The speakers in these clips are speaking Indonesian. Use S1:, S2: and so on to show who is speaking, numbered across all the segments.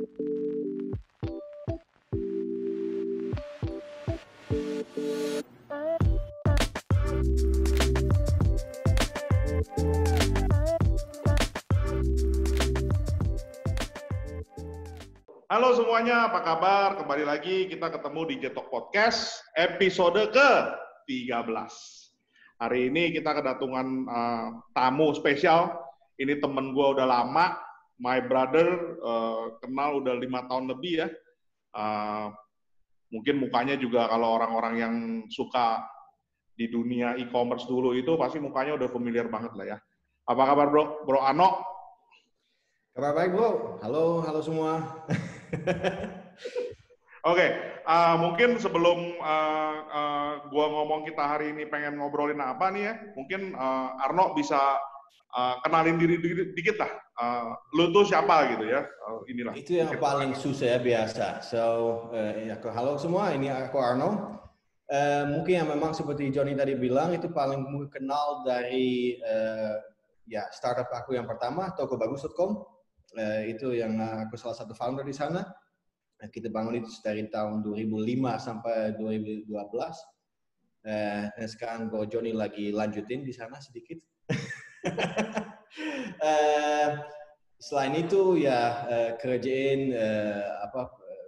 S1: Halo semuanya, apa kabar? Kembali lagi kita ketemu di Jetok Podcast episode ke-13. Hari ini kita kedatangan tamu spesial. Ini temen gue udah lama, my brother, kenal udah 5 tahun lebih ya. Mungkin mukanya juga kalau orang-orang yang suka di dunia e-commerce dulu itu pasti mukanya udah familiar banget lah ya. Apa kabar bro? Bro Ano?
S2: Kabar baik bro, halo semua.
S1: Oke, mungkin sebelum gua ngomong kita hari ini pengen ngobrolin apa nih ya, mungkin Arno bisa kenalin diri dikit lah. Lu tuh siapa gitu ya? Inilah.
S2: Itu yang paling susah ya biasa. Halo semua, ini aku Arno. Mungkin yang memang seperti Johnny tadi bilang itu paling kenal dari startup aku yang pertama, tokobagus.com. Itu yang aku salah satu founder di sana. Kita bangun itu dari tahun 2005 sampai 2012. Dan sekarang Johnny lagi lanjutin di sana sedikit. Selain itu ya kerjain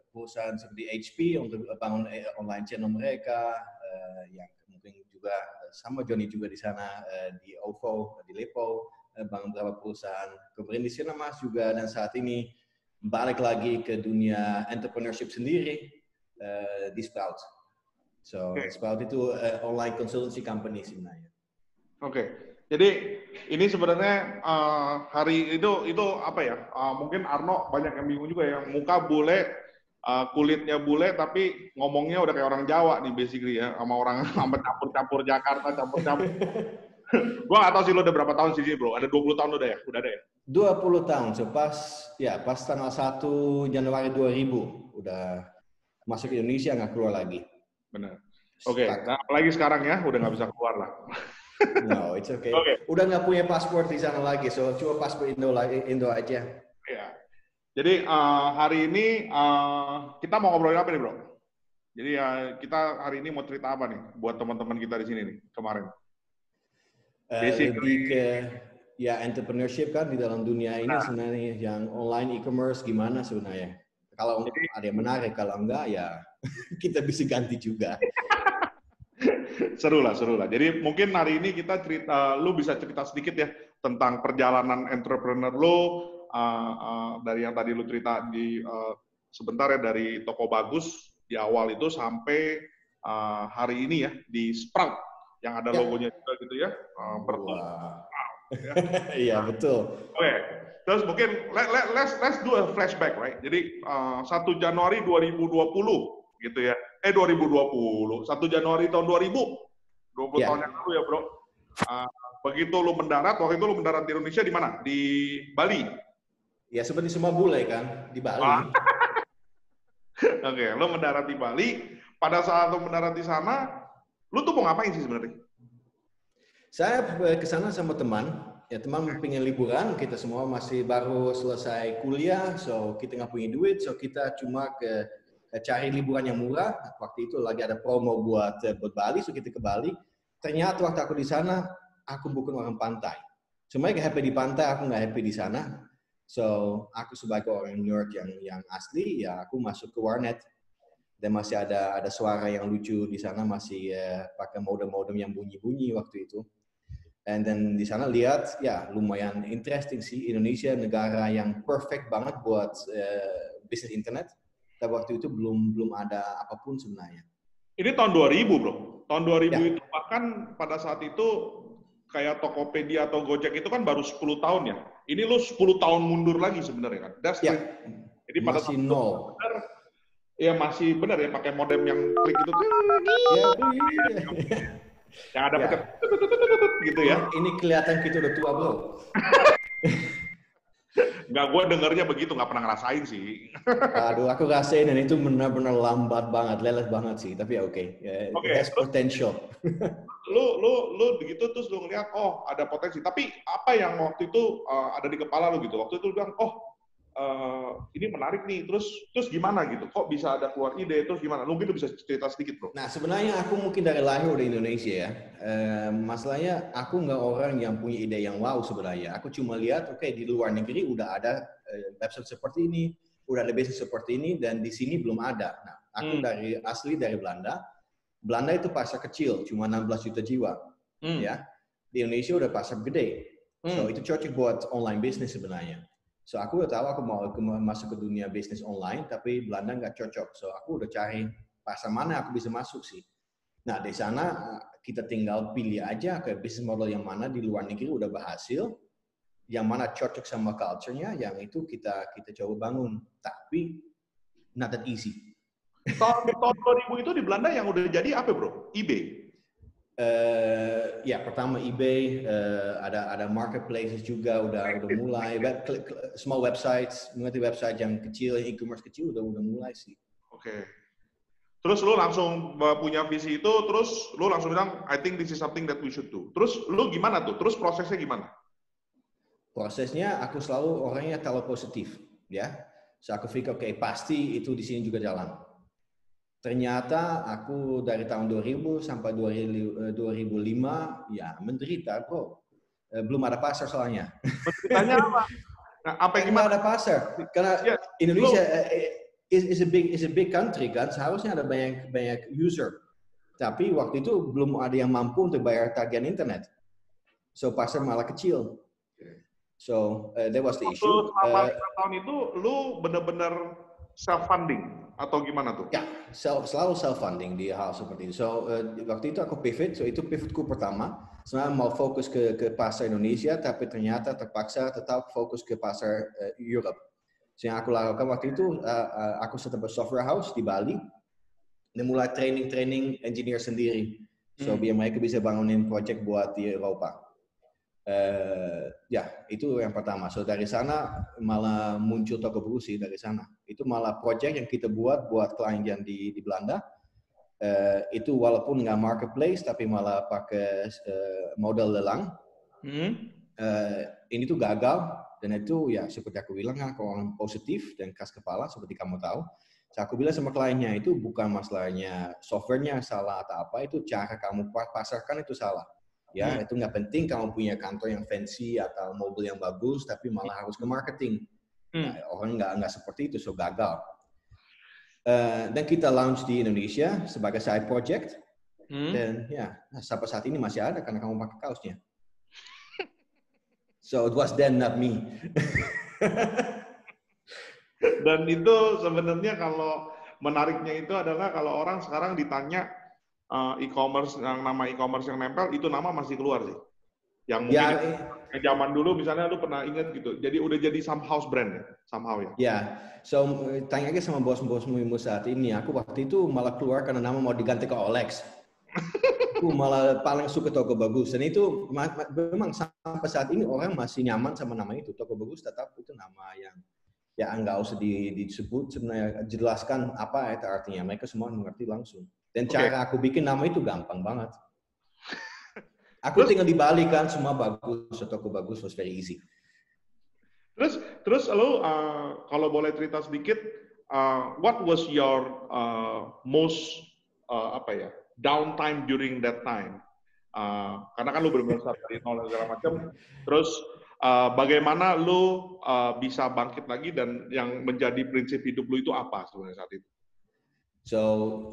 S2: perusahaan seperti HP untuk bangun online channel mereka, yang mungkin juga sama Johnny juga di sana di OVO, di Lepo. Bangun beberapa perusahaan, kemudian di sana Mas juga, dan saat ini balik lagi ke dunia entrepreneurship sendiri di Sprout. Sprout itu online consultancy company sebenarnya.
S1: Oke. Jadi ini sebenarnya hari itu apa ya? Mungkin Arno banyak yang bingung juga ya. Muka bule, kulitnya bule, tapi ngomongnya udah kayak orang Jawa nih basically ya, sama orang sama campur-campur Jakarta, campur-campur. Gua nggak tahu sih lo udah berapa tahun sih bro? Ada 20 tahun udah ya? Udah ada ya?
S2: 20 tahun, so pas tanggal 1 Januari 2000 udah masuk ke Indonesia, nggak keluar lagi.
S1: Benar. Oke, nah, apalagi sekarang ya udah nggak bisa keluar lah.
S2: No, it's okay. Udah nggak punya paspor di sana lagi, so cuma paspor Indo aja.
S1: Ya. Jadi hari ini kita mau ngobrolin apa nih bro? Jadi kita hari ini mau cerita apa nih buat teman-teman kita di sini nih kemarin?
S2: Lebih ke entrepreneurship kan di dalam dunia ini sebenarnya, yang online e-commerce gimana sebenarnya. Kalau ada yang menarik, kalau enggak ya kita bisa ganti juga.
S1: Seru lah. Jadi mungkin hari ini kita lu bisa cerita sedikit ya tentang perjalanan entrepreneur lu dari yang tadi lu cerita di sebentar ya, dari Toko Bagus di awal itu sampai hari ini ya di Sprout yang ada logonya juga gitu ya.
S2: Iya betul.
S1: Oke. Terus mungkin let's do a flashback, right? Jadi 1 Januari 2020 gitu ya. 2020. 1 Januari tahun 2000. 20 tahun yang lalu ya, Bro. Begitu lu mendarat, waktu itu lu mendarat di Indonesia di mana? Di Bali.
S2: Ya seperti semua bule kan, di Bali.
S1: Oke, lu mendarat di Bali. Pada saat lu mendarat di sana, lu tuh mau ngapain sih sebenarnya?
S2: Saya ke sana sama teman. Ya teman pengen liburan, kita semua masih baru selesai kuliah, so kita nggak punya duit, so kita cuma cari liburan yang murah. Waktu itu lagi ada promo buat Bali, so kita ke Bali. Ternyata waktu aku di sana, aku bukan orang pantai. Semuanya happy di pantai, aku nggak happy di sana. So aku sebagai orang New York yang asli, ya aku masuk ke warnet. Dan masih ada suara yang lucu di sana, masih pakai modem-modem yang bunyi-bunyi waktu itu. Dan di sana lihat, ya lumayan interesting sih, Indonesia negara yang perfect banget buat bisnis internet. Tapi waktu itu belum ada apapun sebenarnya.
S1: Ini tahun 2000 bro. Tahun 2000 itu bahkan pada saat itu kayak Tokopedia atau Gojek itu kan baru 10 tahun ya. Ini lo 10 tahun mundur lagi sebenarnya kan.
S2: Jadi pada masih nol.
S1: Ya masih benar ya, pakai modem yang klik itu. Yang ada pencet gitu ya.
S2: Ini kelihatan kita udah tua, bro.
S1: Nggak, gue dengernya begitu, nggak pernah ngerasain sih.
S2: Aduh, aku rasain dan itu benar-benar lambat banget, lelet banget sih. Tapi ya oke. It has potential.
S1: Lu begitu terus lu ngeliat, oh ada potensi. Tapi apa yang waktu itu ada di kepala lu gitu? Waktu itu lu bilang, oh ini menarik nih, terus gimana gitu? Kok bisa ada keluar ide, terus gimana? Mungkin lu bisa cerita sedikit, bro.
S2: Nah, sebenarnya aku mungkin dari lahir di Indonesia ya. Masalahnya aku nggak orang yang punya ide yang wow sebenarnya. Aku cuma lihat, oke, di luar negeri udah ada website seperti ini, udah ada bisnis seperti ini, dan di sini belum ada. Nah, aku asli dari Belanda. Belanda itu pasar kecil, cuma 16 juta jiwa. Ya. Di Indonesia udah pasar gede. So, itu cocok buat online bisnis sebenarnya. So, aku udah tahu aku mau masuk ke dunia bisnis online, tapi Belanda nggak cocok. So, aku udah cari pasar mana aku bisa masuk sih. Nah, di sana kita tinggal pilih aja ke bisnis model yang mana di luar negeri udah berhasil, yang mana cocok sama culture-nya, yang itu kita coba bangun. Tapi, not that easy.
S1: Tahun 2000 itu di Belanda yang udah jadi apa, bro? eBay?
S2: Ya, pertama eBay, ada marketplaces juga udah mulai, small websites, mengerti website yang kecil, e-commerce kecil udah mulai sih.
S1: Oke. Terus lu langsung punya visi itu, terus lu langsung bilang, I think this is something that we should do. Terus lu gimana tuh? Terus prosesnya gimana?
S2: Prosesnya aku selalu orangnya terlalu positif, ya. So aku pikir, oke, pasti itu di sini juga jalan. Ternyata aku dari tahun 2000 sampai 2005 ya menderita, bro. Belum ada pasar soalnya.
S1: Menderitanya apa? Nah, apa yang gimana?
S2: Ada pasar karena Indonesia is a big country kan, seharusnya ada banyak user. Tapi waktu itu belum ada yang mampu untuk bayar tagihan internet. So pasar malah kecil. So that was the issue.
S1: Selama 5 tahun itu lu benar-benar self funding atau gimana tuh?
S2: Ya, selalu self funding di hal seperti itu. So waktu itu aku pivot. So itu pivotku pertama. Sebenarnya mau fokus ke pasar Indonesia, tapi ternyata terpaksa tetap fokus ke pasar Europe. So yang aku lakukan waktu itu, aku set up a software house di Bali dan mulai training engineer sendiri. So biar mereka bisa bangunin project buat di Eropa. Ya, itu yang pertama. So dari sana malah muncul Toko Buku sih dari sana. Itu malah project yang kita buat klien yang di Belanda. Itu walaupun nggak marketplace tapi malah pakai model lelang. Ini tuh gagal dan itu ya seperti aku bilang aku orang positif dan keras kepala seperti kamu tahu. So, aku bilang sama kliennya itu bukan masalahnya softwarenya salah atau apa, itu cara kamu pasarkan itu salah. Ya, itu nggak penting kamu punya kantor yang fancy atau mobil yang bagus tapi malah harus ke marketing. Nah, orang nggak seperti itu, so gagal. Dan kita launch di Indonesia sebagai side project dan ya sampai saat ini masih ada karena kamu pakai kaosnya. So it was then not me.
S1: Dan itu sebenarnya kalau menariknya itu adalah kalau orang sekarang ditanya e-commerce yang nama e-commerce yang nempel itu nama masih keluar sih. Yang mungkin zaman dulu misalnya lu pernah ingat gitu. Jadi udah jadi somehow brand ya, somehow ya.
S2: Ya, so tanya aja sama bos-bosmu saat ini. Aku waktu itu malah keluar karena nama mau diganti ke Olex. Aku malah paling suka Toko Bagus. Dan itu memang sampai saat ini orang masih nyaman sama nama itu. Toko Bagus tetap itu nama yang ya nggak usah disebut, sebenarnya jelaskan apa itu artinya. Mereka semua mengerti langsung. Dan cara aku bikin nama itu gampang banget. Aku tinggal di Bali kan, semua bagus. Toko Bagus was very easy.
S1: Terus lo kalau boleh cerita sedikit, what was your most downtime during that time? Karena kan lo benar-benar dari nol segala macam. Terus bagaimana lo bisa bangkit lagi dan yang menjadi prinsip hidup lo itu apa sebenarnya saat itu?
S2: So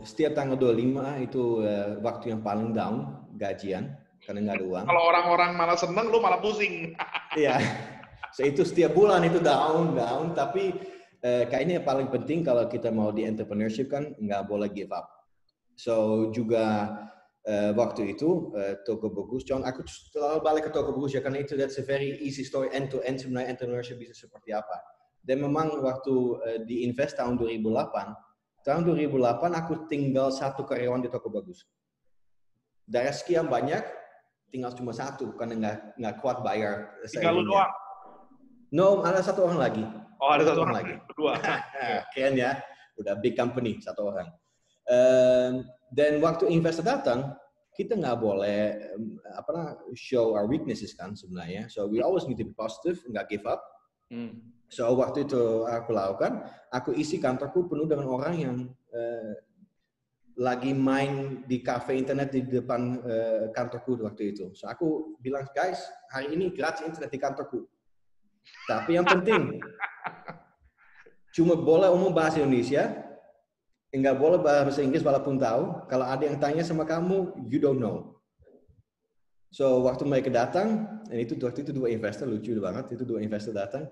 S2: setiap tanggal 25 itu waktu yang paling down gajian karena nggak ada uang.
S1: Kalau orang-orang malah seneng, lo malah pusing.
S2: Iya. So itu setiap bulan itu down, tapi kayaknya yang paling penting kalau kita mau di entrepreneurship kan nggak boleh give up. So juga waktu itu Toko Bagus, John, aku selalu balik ke Toko Bagus ya karena itu that's a very easy story end to end sebenarnya entrepreneurship bisa seperti apa. Dan memang waktu diinvest tahun 2008 aku tinggal 1 karyawan di Toko Bagus. Dari sekian banyak tinggal cuma 1 karena nggak kuat bayar.
S1: Tinggal lu doang.
S2: No, ada 1 orang lagi.
S1: Oh, ada 1 orang lagi. Berdua.
S2: Keren ya, udah big company 1 orang. Dan waktu investor datang, kita nggak boleh show our weaknesses kan sebenarnya. So we always need to be positive, nggak give up. So waktu itu aku lakukan, aku isi kantorku penuh dengan orang yang lagi main di cafe internet di depan kantorku waktu itu. So aku bilang, guys, hari ini gratis internet di kantorku. Tapi yang penting, cuma boleh umum bahasa Indonesia, nggak boleh bahasa Inggris walaupun tahu. Kalau ada yang tanya sama kamu, you don't know. So waktu mereka datang, dan waktu itu 2 investor, lucu banget, itu 2 investor datang.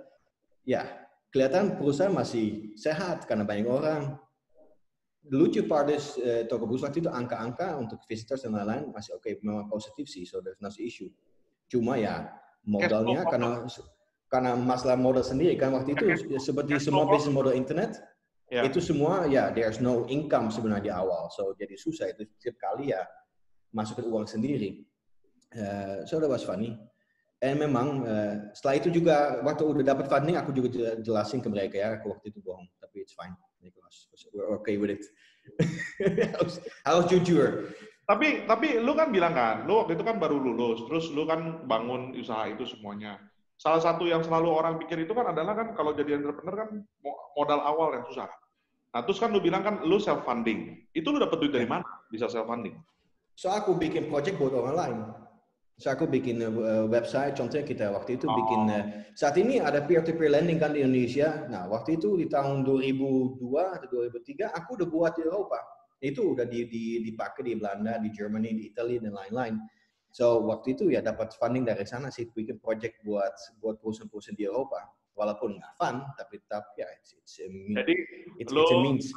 S2: Ya, kelihatan perusahaan masih sehat karena banyak orang. Lucu part is toko bus waktu itu angka-angka untuk visitors dan lain-lain masih oke, memang positif sih, so there's no issue. Cuma ya modalnya karena masalah modal sendiri kan waktu itu seperti semua bisnis model internet itu semua ya there's no income sebenarnya di awal, so jadi susah itu setiap kali ya masukin uang sendiri. So that was funny. And memang setelah itu juga waktu udah dapat funding aku juga jelasin ke mereka ya aku waktu itu bohong tapi it's fine. We're okay with it. harus jujur.
S1: Tapi lu kan bilang kan, lu waktu itu kan baru lulus, terus lu kan bangun usaha itu semuanya. Salah satu yang selalu orang pikir itu kan adalah kan kalau jadi entrepreneur kan modal awal yang susah. Nah terus kan lu bilang kan lu self funding. Itu lu dapat duit dari mana bisa self funding?
S2: So aku bikin project buat orang lain. So aku bikin website, contohnya kita waktu itu bikin, saat ini ada peer-to-peer lending kan di Indonesia. Nah waktu itu di tahun 2002 atau 2003 aku udah buat di Eropa. Itu udah dipakai di Belanda, di Germany, di Italia dan lain-lain. So waktu itu ya dapat funding dari sana sih bikin project buat perusahaan-perusahaan di Eropa. Walaupun nggak fun, tapi tetap ya
S1: jadi
S2: it's a means.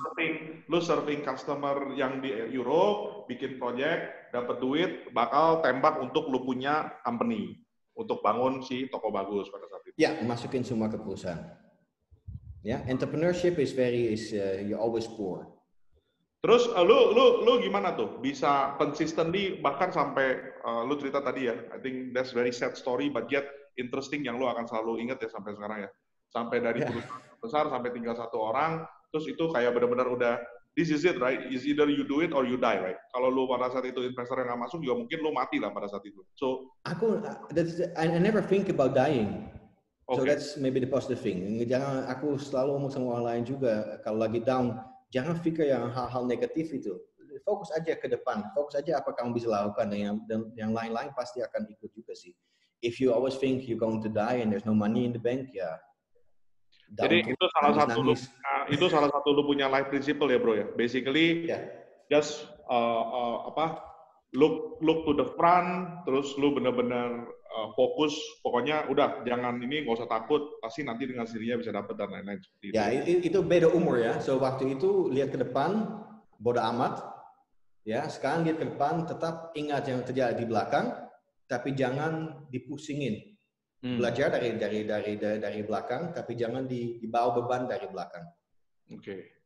S1: Lu serving customer yang di Europe, bikin project, dapat duit, bakal tembak untuk lu punya company untuk bangun si toko bagus pada saat itu.
S2: Ya, masukin semua ke perusahaan. Ya, entrepreneurship is you're always poor.
S1: Terus lu gimana tuh bisa consistently bahkan sampai lu cerita tadi ya, I think that's very sad story but yet interesting yang lu akan selalu ingat ya sampai sekarang ya. Sampai dari perusahaan besar sampai tinggal 1 orang, terus itu kayak benar-benar udah this is it right, is either you do it or you die right. Kalau lu pada saat itu investor yang nggak masuk juga mungkin lu mati lah pada saat itu. So
S2: I never think about dying. So that's maybe the positive thing. Jangan aku selalu ngomong sama orang lain juga kalau lagi down, jangan pikir yang hal-hal negatif itu. Fokus aja ke depan. Fokus aja apa kamu bisa lakukan dan yang lain-lain pasti akan ikut juga sih. If you always think you're going to die and there's no money in the bank, ya.
S1: Jadi itu salah satu lu punya life principle ya bro ya. Basically just look to the front, terus lu benar-benar fokus, pokoknya udah jangan ini nggak usah takut, pasti nanti dengan sendirinya bisa dapat dan lain-lain seperti itu.
S2: Ya itu beda umur ya. So waktu itu lihat ke depan, bodo amat. Ya sekarang lihat ke depan, tetap ingat yang terjadi di belakang, tapi jangan dipusingin. Belajar dari belakang, tapi jangan dibawa beban dari belakang.
S1: Oke.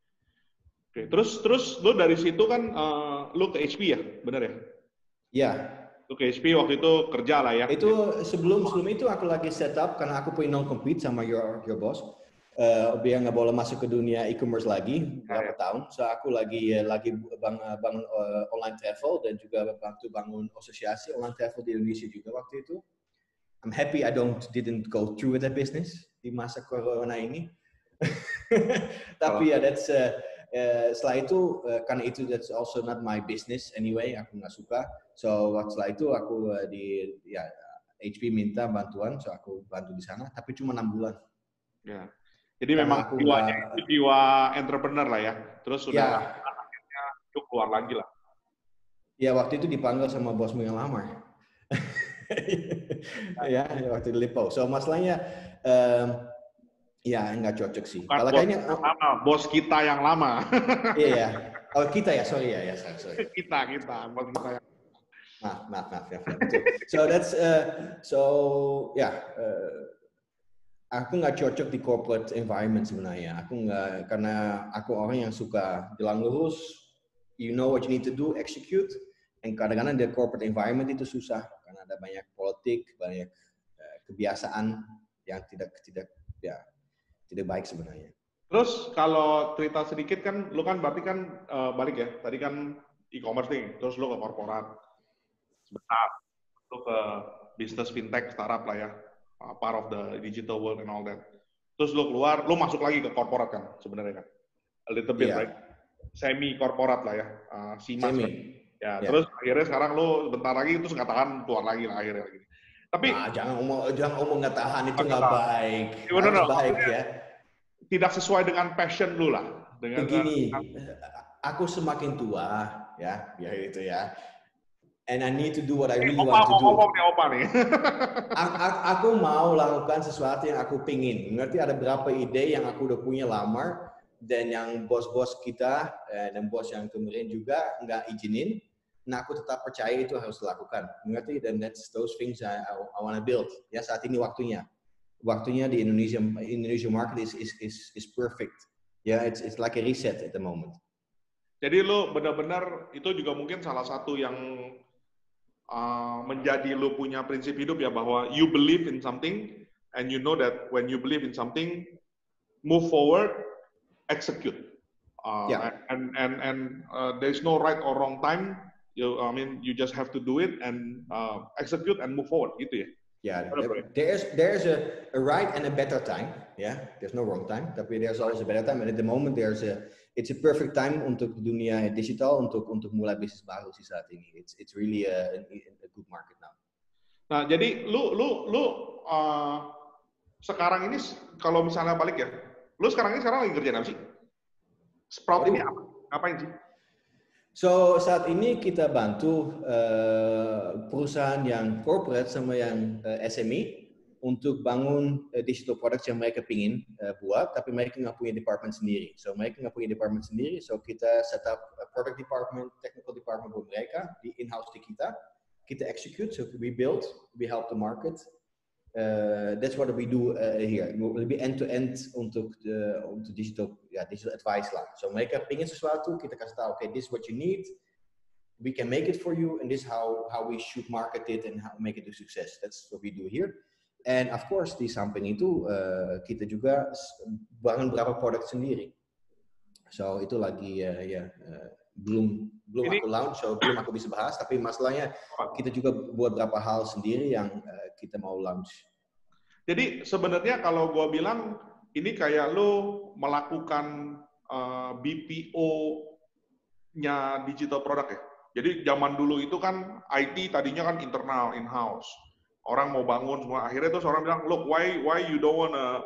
S1: Terus lu dari situ kan lu ke HP ya, benar ya?
S2: Ya.
S1: Lu ke HP waktu itu kerja lah ya.
S2: Itu sebelum itu aku lagi setup karena aku punya non-compete sama your boss. Biar nggak boleh masuk ke dunia e-commerce lagi berapa tahun. So aku lagi bangun online travel dan juga bantu bangun asosiasi online travel di Indonesia juga waktu itu. I'm happy I didn't go through with that business di masa corona ini. Tapi ya that's setelah itu karena itu that's also not my business anyway, aku nggak suka. So setelah itu aku HP minta bantuan, so aku bantu di sana. Tapi cuma 6 bulan.
S1: Ya. Jadi karena memang jiwa entrepreneur lah ya. Terus sudah akhirnya itu keluar lagi lah.
S2: Ya waktu itu dipanggil sama bosmu yang lama. Ya waktu di Lipo. So masalahnya ya nggak cocok sih.
S1: Kalau kayaknya bos kita yang lama.
S2: Iya. Oh kita ya, sorry ya. Sorry.
S1: Kita bos kita yang.
S2: Maaf ya. So that's aku nggak cocok di corporate environment sebenarnya. Aku nggak, karena aku orang yang suka jalan lurus. You know what you need to do, execute. Dan kadang-kadang di corporate environment itu susah karena ada banyak politik, banyak kebiasaan yang tidak baik sebenarnya.
S1: Terus kalau cerita sedikit kan, lu kan berarti kan balik ya, tadi kan e-commerce nih, terus lu ke korporat sebentar, lu ke bisnis fintech startup lah ya, part of the digital world and all that. terus lu keluar, lu masuk lagi ke korporat kan sebenarnya kan, a little bit right, semi korporat lah ya, SIMAS kan. Ya, terus akhirnya sekarang lu bentar lagi terus nggak tahan keluar lagi lah akhirnya lagi. Tapi
S2: jangan ngomong nggak tahan, itu nggak baik. Harus baik ya.
S1: Tidak sesuai dengan passion lu lah.
S2: Begini, aku semakin tua ya, biar itu ya. And I need to do what I really want to do.
S1: Opa nih.
S2: Aku mau lakukan sesuatu yang aku pingin. Ngerti, ada berapa ide yang aku udah punya lama, dan yang bos-bos kita dan bos yang kemarin juga nggak izinin. Nah, aku tetap percaya itu harus dilakukan. Mengerti? Dan that's those things I want to build. Ya, saat ini waktunya. Waktunya di Indonesia market is perfect. Ya, it's like a reset at the moment.
S1: Jadi lo benar-benar itu juga mungkin salah satu yang menjadi lo punya prinsip hidup ya, bahwa you believe in something and you know that when you believe in something, move forward, execute. And there is no right or wrong time. You just have to do it and execute and move forward, gitu ya.
S2: Yeah, there's a right and a better time. Yeah, there's no wrong time, tapi there's always a better time. And at the moment it's a perfect time untuk dunia digital, untuk mulai bisnis baru sih saat ini. It's really a good market now. Nah,
S1: jadi lu sekarang ini kalau misalnya balik ya, lu sekarang lagi kerjaan apa sih? Sprout ini apa? Ngapain sih?
S2: So, saat ini kita bantu perusahaan yang corporate sama yang SME untuk bangun digital products yang mereka pingin buat, tapi mereka nggak punya department sendiri. So, mereka nggak punya department sendiri, so kita set up product department, technical department buat mereka, di in-house di kita. Kita execute, so we build, we help the market. That's what we do here. Lebih end-to-end untuk digital advice lah. So mereka pingin sesuatu, kita kasih tahu, okay, this is what you need, we can make it for you, and this is how we should market it and how make it a success. That's what we do here. And of course di samping itu kita juga bangun beberapa produk sendiri. So itu lagi belum aku launch, so belum aku bisa bahas. Tapi masalahnya kita juga buat beberapa hal sendiri yang kita mau launch.
S1: Jadi sebenarnya kalau gue bilang ini kayak lo melakukan BPO-nya digital product ya. Jadi zaman dulu itu kan IT tadinya kan internal, in-house. Orang mau bangun semua, akhirnya terus orang bilang, look, why you don't wanna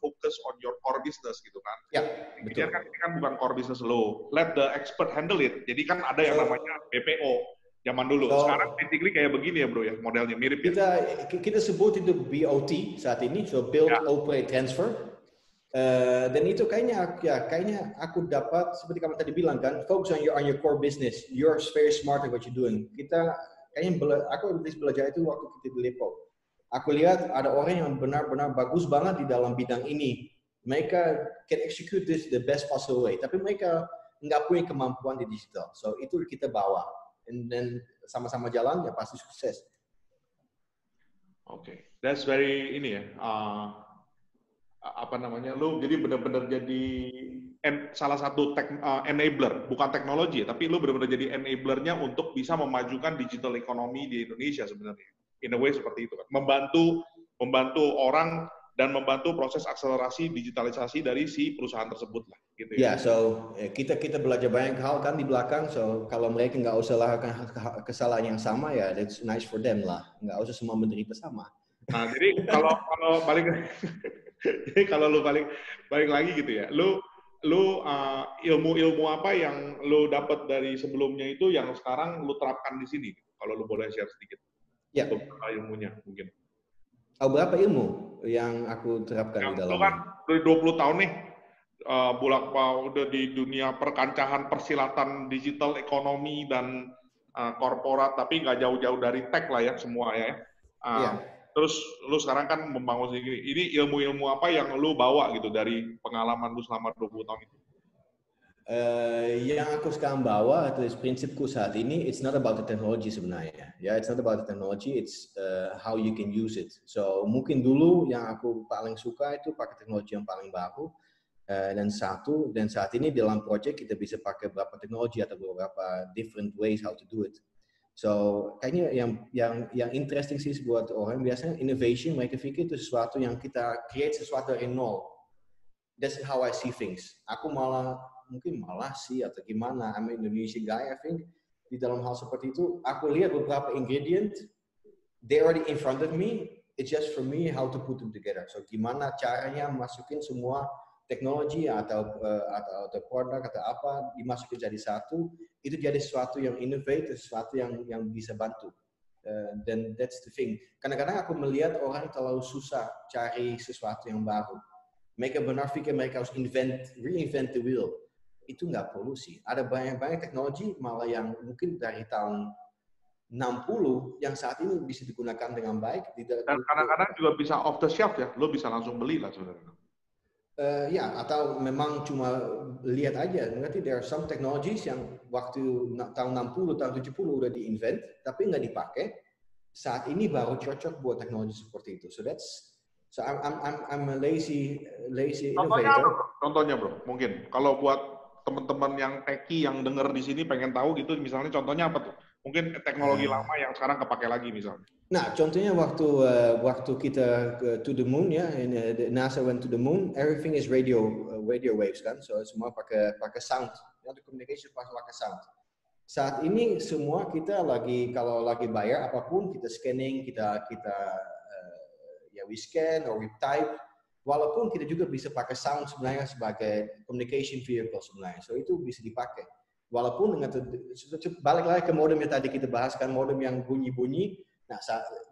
S1: focus on your core business gitu kan?
S2: Ya, betul.
S1: Ini kan bukan core business lo. Let the expert handle it. Jadi kan ada yang namanya BPO zaman dulu. Sekarang basically kayak begini ya bro ya, modelnya mirip ya.
S2: Kita sebut itu BOT saat ini, so build, operate, transfer. Dan itu kayaknya aku dapat seperti kamu tadi bilang kan, focus on your core business. You're very smart at what you're doing. Aku belajar itu waktu kita di Lipo. Aku lihat ada orang yang benar-benar bagus banget di dalam bidang ini. Mereka can execute this the best possible way. Tapi mereka nggak punya kemampuan di digital. So itu kita bawa. Dan sama-sama jalan ya pasti sukses.
S1: Okay, that's very ini ya. Lu jadi benar-benar jadi salah satu enabler, bukan teknologi ya, tapi lu benar-benar jadi enablernya untuk bisa memajukan digital ekonomi di Indonesia sebenarnya. In a way seperti itu kan. Membantu orang dan membantu proses akselerasi digitalisasi dari si perusahaan tersebut lah gitu ya.
S2: So kita belajar banyak hal kan di belakang, so kalau mereka nggak usah lakukan kesalahan yang sama ya, that's nice for them lah, nggak usah semua menderita sama.
S1: Nah, jadi kalau lu balik lagi gitu ya, lu ilmu apa yang lu dapat dari sebelumnya itu yang sekarang lu terapkan di sini, kalau lu boleh share sedikit.
S2: Ya.
S1: Ilmunya mungkin.
S2: Berapa ilmu yang aku terapkan di dalamnya?
S1: Lu kan dari 20 tahun nih, udah di dunia perkancahan persilatan digital ekonomi dan korporat, tapi nggak jauh-jauh dari tech lah ya semua ya. Terus lu sekarang kan membangun sendiri. Ini ilmu-ilmu apa yang lu bawa gitu dari pengalaman lu selama 20 tahun itu?
S2: Yang aku sekarang bawa atau prinsipku saat ini, it's not about the technology sebenarnya. It's not about the technology, it's how you can use it. So mungkin dulu yang aku paling suka itu pakai teknologi yang paling baru. Dan saat ini dalam project kita bisa pakai beberapa teknologi atau beberapa different ways how to do it. So kayaknya yang interesting sih buat orang biasanya innovation mereka pikir itu sesuatu yang kita create sesuatu dari nol. That's how I see things. Aku mungkin malah sih atau gimana. I'm an Indonesian guy, I think. Di dalam hal seperti itu, aku lihat beberapa ingredient, they already in front of me. It's just for me how to put them together. So gimana caranya masukin semua teknologi atau produk atau apa dimasukin jadi satu, itu jadi sesuatu yang innovate, sesuatu yang bisa bantu. Then that's the thing. Kadang-kadang aku melihat orang terlalu susah cari sesuatu yang baru. Mereka benar pikir mereka harus reinvent the wheel. Itu nggak perlu sih. Ada banyak teknologi malah yang mungkin dari tahun 60 yang saat ini bisa digunakan dengan baik.
S1: Dan kadang-kadang juga bisa off the shelf ya. Lo bisa langsung beli lah sebenarnya.
S2: Ya, atau memang cuma lihat aja. Nanti there are some technologies yang waktu tahun 60, tahun 70 udah di-invent, tapi nggak dipakai. Saat ini baru cocok buat teknologi seperti itu. So I'm a lazy innovator.
S1: Contohnya bro, mungkin kalau buat teman-teman yang techie yang denger di sini pengen tahu gitu, misalnya contohnya apa tuh? Mungkin teknologi lama yang sekarang kepake lagi misalnya.
S2: Nah, contohnya waktu kita to the moon ya, NASA went to the moon, everything is radio waves kan, so semua pakai sound, ya, the communication pakai sound. Saat ini semua kita kalau lagi bayar apapun kita scanning, kita we scan or we type, walaupun kita juga bisa pakai sound sebenarnya sebagai communication vehicle sebenarnya, so itu bisa dipakai. Walaupun dengan balik lagi ke modem yang tadi kita bahas kan, modem yang bunyi-bunyi. Nah,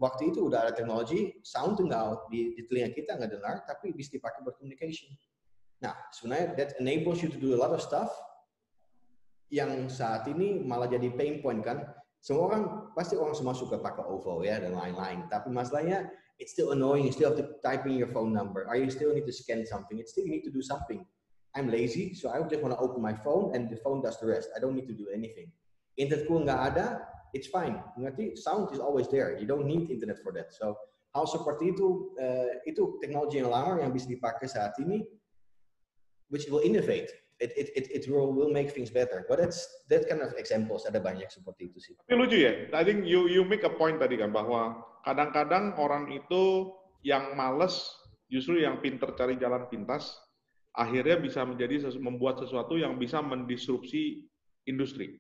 S2: waktu itu udah ada teknologi, sound tuh nggak di telinga kita nggak dengar, tapi bisa dipakai buat communication. Nah, sebenarnya that enables you to do a lot of stuff yang saat ini malah jadi pain point kan. Semua semua suka pakai OVO ya dan lain-lain. Tapi masalahnya, it's still annoying. You still have to type in your phone number. Or you still need to scan something. It's still you need to do something. I'm lazy, so I just want to open my phone and the phone does the rest. I don't need to do anything. Internetku nggak ada, it's fine. Nanti sound is always there. You don't need internet for that. So hal seperti itu teknologi yang lama yang bisa dipakai saat ini, which will innovate. It will make things better. But that kind of examples ada banyak seperti itu sih.
S1: Tapi lucu ya. I think you make a point tadi kan bahwa kadang-kadang orang itu yang males justru yang pinter cari jalan pintas akhirnya bisa membuat sesuatu yang bisa mendisrupsi industri.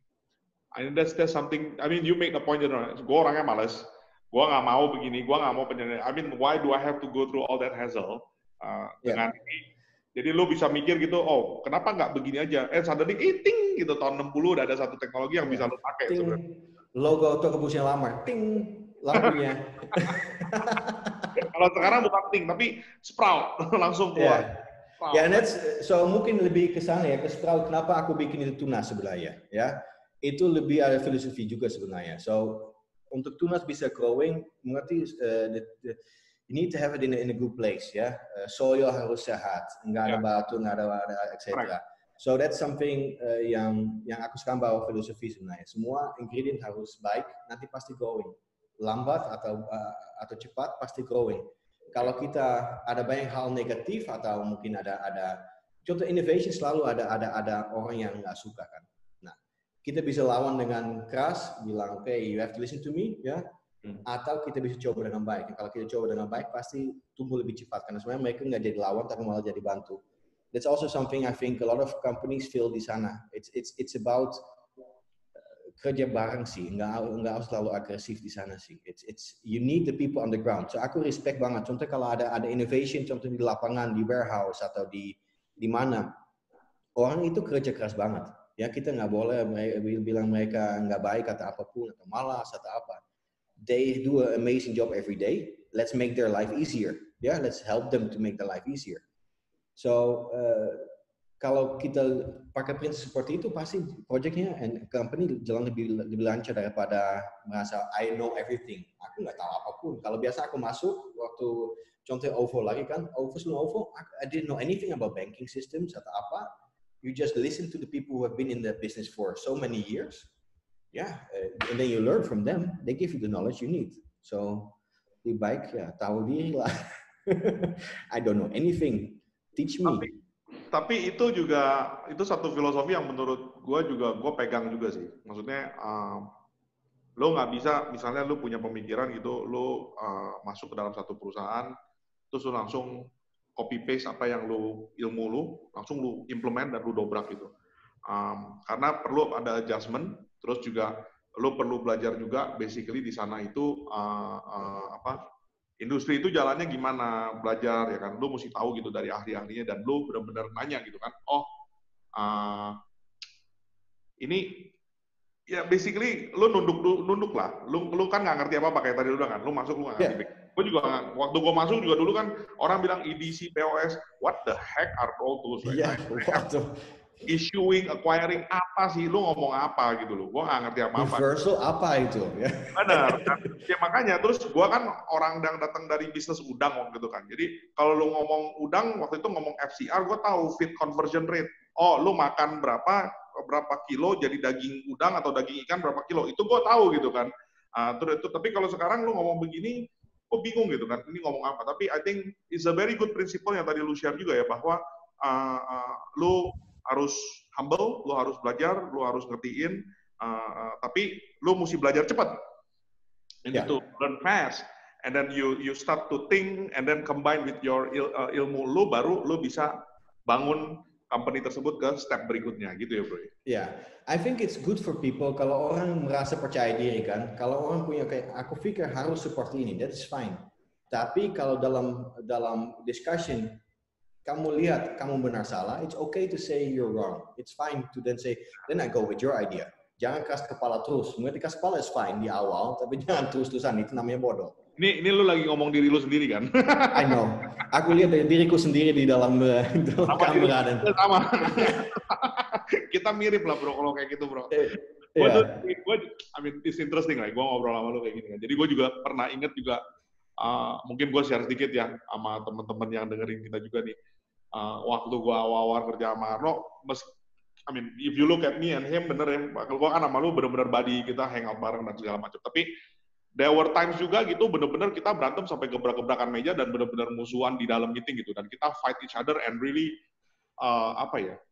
S1: I mean, that's something. I mean, you make a point. Gue orangnya males. Gue nggak mau begini. Gue nggak mau penyanyi. I mean, why do I have to go through all that hassle dengan ini? Jadi lo bisa mikir gitu, oh kenapa nggak begini aja? Suddenly, ting gitu tahun 60 udah ada satu teknologi yang bisa lo pakai.
S2: Logo toko busnya lama, ting lampunya.
S1: Kalau sekarang bukan ting, tapi sprout langsung keluar.
S2: Ya, so mungkin lebih ke sana ya, ke sprout. Kenapa aku bikin itu tunas sebenarnya? Ya, itu lebih ada filosofi juga sebenarnya. So untuk tunas bisa growing, mengerti you need to have it in a good place ya. Soil harus sehat, nggak ada batu, nggak ada etc. So that's something yang aku sekarang bawa filosofi sebenarnya. Semua ingredient harus baik, nanti pasti growing. Lambat atau cepat pasti growing. Kalau kita ada banyak hal negatif atau mungkin ada contoh innovation selalu ada orang yang nggak suka kan. Nah, kita bisa lawan dengan keras, bilang okay, you have to listen to me ya. Atau kita bisa coba dengan baik. Kalau kita coba dengan baik pasti tumbuh lebih cepat karena sebenarnya mereka nggak jadi lawan tapi malah jadi bantu. That's also something I think a lot of companies feel di sana. It's about kerja bareng sih, nggak harus terlalu agresif di sana sih. It's you need the people on the ground. So aku respect banget. Contoh kalau ada innovation, contoh di lapangan, di warehouse atau di mana, orang itu kerja keras banget. Ya kita nggak boleh bilang mereka nggak baik atau apapun atau malas atau apa. They do an amazing job every day. Let's make their life easier. Yeah, let's help them to make their life easier. So kalau kita pakai prinsip seperti itu, pasti projectnya and company jalan lebih lancar daripada merasa I know everything. Aku nggak tahu apapun. Kalau biasa aku masuk waktu contoh OVO lagi kan, sebelum OVO, I didn't know anything about banking systems atau apa. You just listen to the people who have been in the business for so many years. Yeah, and then you learn from them. They give you the knowledge you need. So lebih baik ya tahu diri lah. I don't know anything. Teach me.
S1: Tapi itu satu filosofi yang menurut gue pegang juga sih. Maksudnya Lo nggak bisa, misalnya lo punya pemikiran gitu, lo masuk ke dalam satu perusahaan, terus lo langsung copy paste apa yang lo ilmu lo, langsung lo implement dan lo dobrak gitu. Karena perlu ada adjustment, terus juga lo perlu belajar juga, basically di sana itu industri itu jalannya gimana, belajar ya kan, lo mesti tahu gitu dari ahli-ahlinya dan lo benar-benar nanya gitu kan, ini ya basically lu nunduk lah. Lu kan nggak ngerti apa kayak tadi lu bilang kan. Lu masuk lu nggak ngerti.
S2: Yeah.
S1: Gue juga waktu gue masuk juga dulu kan orang bilang EDC, POS, what the heck are all those?
S2: Iya, waktu
S1: Issuing, acquiring apa sih? Lu ngomong apa gitu loh? Gue nggak ngerti apa-apa.
S2: Universal apa itu? Ya.
S1: Benar. Ya makanya terus gue kan orang yang datang dari bisnis udang waktu itu kan. Jadi kalau lu ngomong udang waktu itu ngomong FCR, gue tahu feed conversion rate. Oh, lu makan berapa kilo jadi daging udang atau daging ikan berapa kilo, itu gue tahu gitu kan. Terus itu, tapi kalau sekarang lu ngomong begini, gue bingung gitu kan, ini ngomong apa. Tapi I think it's a very good principle yang tadi lu share juga ya, bahwa lu harus humble, lu harus belajar, lu harus ngertiin, tapi lu mesti belajar cepat. You need to learn fast, and then you start to think, and then combine with your ilmu lu, baru lu bisa bangun company tersebut ke step berikutnya gitu ya bro.
S2: Ya, I think it's good for people kalau orang merasa percaya diri kan. Kalau orang punya kayak aku pikir harus seperti ini, that's fine. Tapi kalau dalam discussion kamu lihat kamu benar salah, it's okay to say you're wrong. It's fine to then say, then I go with your idea. Jangan keras kepala terus. Mengerti keras kepala is fine di awal, tapi jangan terus-terusan, itu namanya bodoh.
S1: Ini lu lagi ngomong diri lu sendiri kan?
S2: I know. Aku lihat dari diriku sendiri di dalam kamera dan
S1: sama. Kita mirip lah bro kalau kayak gitu bro. Gue I mean it's interesting lah. Gue ngobrol sama lu kayak gini kan. Jadi gue juga pernah inget juga, mungkin gue share sedikit ya sama teman-teman yang dengerin kita juga nih. Waktu gue awal-awal kerja sama Arno, I mean if you look at me and him, bener ya. Kalau gue kan sama lu bener-bener buddy, kita hangout bareng dan segala macam. Tapi there were times juga gitu, bener-bener kita berantem sampai gebrak-gebrakan meja dan bener-bener musuhan di dalam meeting gitu. Dan kita fight each other and really,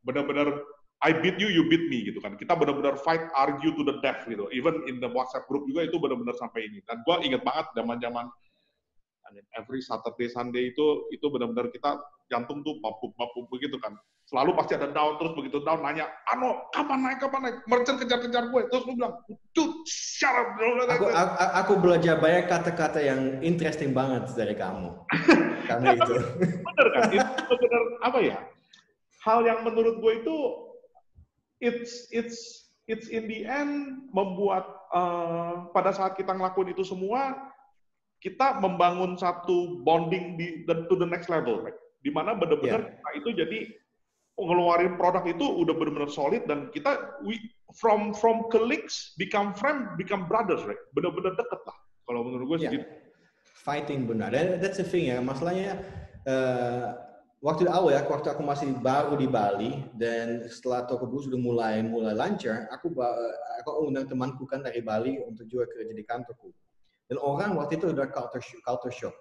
S1: bener-bener I beat you, you beat me gitu kan. Kita bener-bener fight, argue to the death gitu. Even in the WhatsApp group juga itu bener-bener sampai ini. Dan gue inget banget zaman-zaman every Saturday, Sunday itu bener-bener kita jantung tuh bapuk begitu kan. Selalu pasti ada down, terus begitu down nanya, Ano, kapan naik? Merchant kejar-kejar gue. Terus lu bilang, dude, shut up.
S2: Aku belajar banyak kata-kata yang interesting banget dari kamu. Karena itu.
S1: Bener kan? Itu bener, apa ya? Hal yang menurut gue itu, it's in the end membuat, pada saat kita ngelakuin itu semua, kita membangun satu bonding to the next level. Right? Di mana bener-bener kita itu jadi, ngeluarin produk itu udah benar-benar solid dan kita from colleagues become friend, become brothers, right? Benar-benar deket lah. Kalau menurut gue segitu.
S2: Fighting benar. That's the thing ya. Masalahnya waktu awal ya, waktu aku masih baru di Bali dan setelah toko buku sudah mulai lancar, aku undang temanku kan dari Bali untuk juga kerja di kantorku. Dan orang waktu itu udah culture shock.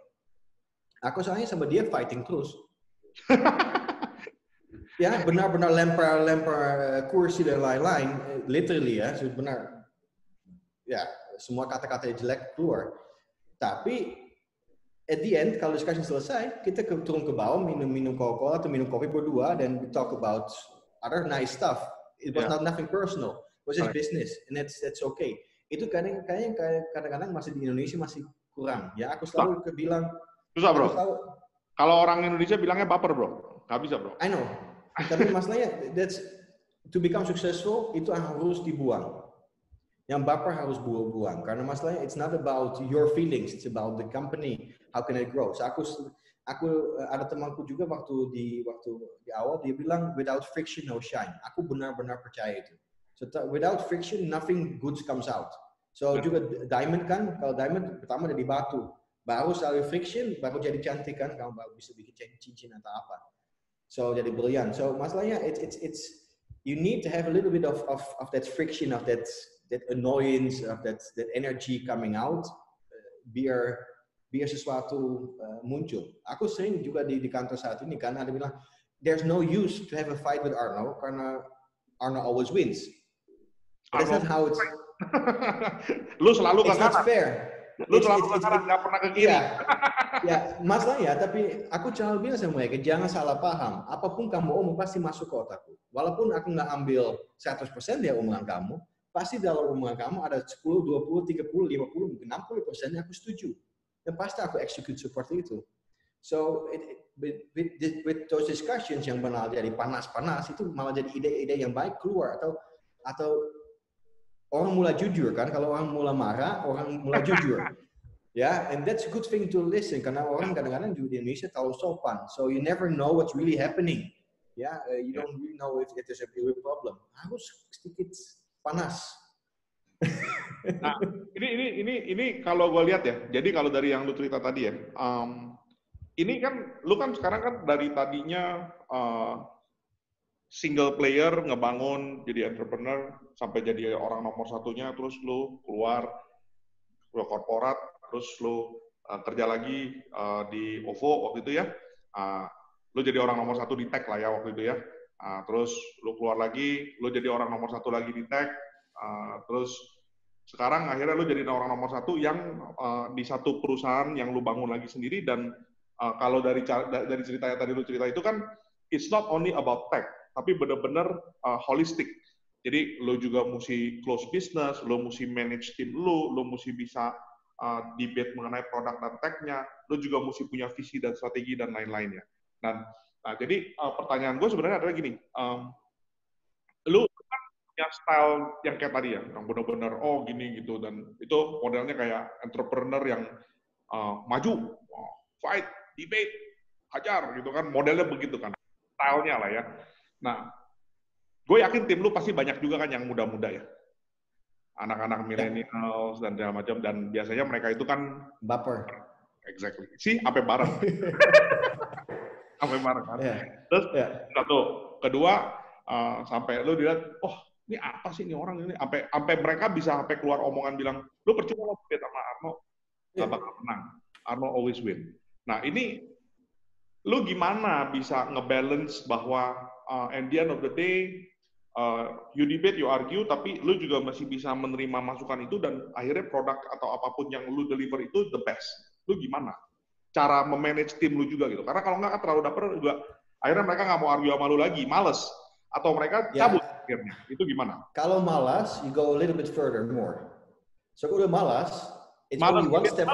S2: Aku soalnya sama dia fighting terus. Ya, benar-benar lempar kursi dan lain-lain, literally ya, benar. Ya, semua kata-kata jelek keluar. Tapi at the end, kalau discussion selesai, kita turun ke bawah, minum Coca-Cola atau minum kopi berdua, dan we talk about other nice stuff. It was not nothing personal, it was just business, and that's okay. Itu kadang-kadang masih di Indonesia masih kurang. Ya, aku selalu bilang.
S1: Susah bro. Kalau orang Indonesia bilangnya baper bro, nggak bisa bro.
S2: I know. Tapi masalahnya, to become successful, itu harus dibuang. Yang baper harus buang. Karena masalahnya, it's not about your feelings, it's about the company. How can it grow? So aku ada temanku juga waktu di awal, dia bilang, without friction, no shine. Aku benar-benar percaya itu. So without friction, nothing good comes out. So juga diamond kan, kalau diamond pertama dari batu. Baru selalu friction, baru jadi cantik kan, kamu baru bisa bikin cincin atau apa. So jadi brilliant. So masalahnya it's you need to have a little bit of that friction, of that annoyance, of that energy coming out, biar sesuatu muncul. Aku sering juga di kantor saat ini kan ada bilang there's no use to have a fight with Arno karena Arno always wins. That's not how it's.
S1: Lu selalu ke
S2: It's not
S1: kanan.
S2: fair.
S1: Lu selalu ke kanan, nggak pernah ke kiri.
S2: Iya, ya masalah ya. Tapi aku selalu bilang sama mereka, jangan salah paham. Apapun kamu omong pasti masuk ke otakku. Walaupun aku nggak ambil 100% dari omongan kamu, pasti dalam omongan kamu ada 10, 20, 30, 50, mungkin 60% yang aku setuju. Dan pasti aku execute seperti itu. So, with those discussions yang benar jadi panas-panas, itu malah jadi ide-ide yang baik keluar. Atau orang mulai jujur kan, kalau orang mulai marah, orang mulai jujur. Ya, and that's a good thing to listen, karena orang kadang-kadang di Indonesia terlalu sopan. So, you never know what's really happening. Ya, you don't really know if there's a real problem. Harus sedikit panas.
S1: Nah, ini kalau gue lihat ya. Jadi kalau dari yang lu cerita tadi ya, ini kan lu kan sekarang kan dari tadinya single player ngebangun jadi entrepreneur sampai jadi orang nomor satunya, terus lu keluar ke korporat, terus lu kerja lagi di OVO waktu itu ya. Lu jadi orang nomor satu di tech lah ya waktu itu ya. Terus lu keluar lagi, lu jadi orang nomor satu lagi di tech. Terus sekarang akhirnya lu jadi orang nomor satu yang di satu perusahaan yang lu bangun lagi sendiri. Dan kalau dari cerita yang tadi lu cerita itu kan, it's not only about tech, tapi benar-benar holistic. Jadi lu juga mesti close business, lu mesti manage tim lu mesti bisa debate mengenai produk dan tech-nya, lu juga mesti punya visi dan strategi dan lain-lainnya. Nah, jadi pertanyaan gue sebenarnya adalah gini, lu kan punya style yang kayak tadi ya, yang benar-benar gini gitu, dan itu modelnya kayak entrepreneur yang maju, fight, debate, hajar gitu kan, modelnya begitu kan, stylenya lah ya. Nah, gue yakin tim lu pasti banyak juga kan yang muda-muda ya, anak-anak millennials dan segala macam, dan biasanya mereka itu kan
S2: baper.
S1: Exactly. Sih, sampai bareng. Sampai bareng kan. Terus satu, kedua, sampai lu dilihat, ini apa sih ini orang ini? Sampai mereka bisa sampai keluar omongan bilang, lu percuma lo bet sama Arno, nggak bakal menang. Arno always win. Nah ini, lu gimana bisa ngebalance bahwa at the end of the day, you debate, you argue, tapi lu juga masih bisa menerima masukan itu, dan akhirnya produk atau apapun yang lu deliver itu the best. Lu gimana? Cara memanage tim lu juga gitu. Karena kalau nggak kan terlalu dapet juga, akhirnya mereka nggak mau argue sama lu lagi, males. Atau mereka cabut akhirnya. Itu gimana?
S2: Kalau malas, you go a little bit further more. So kalau udah malas, it's only one step.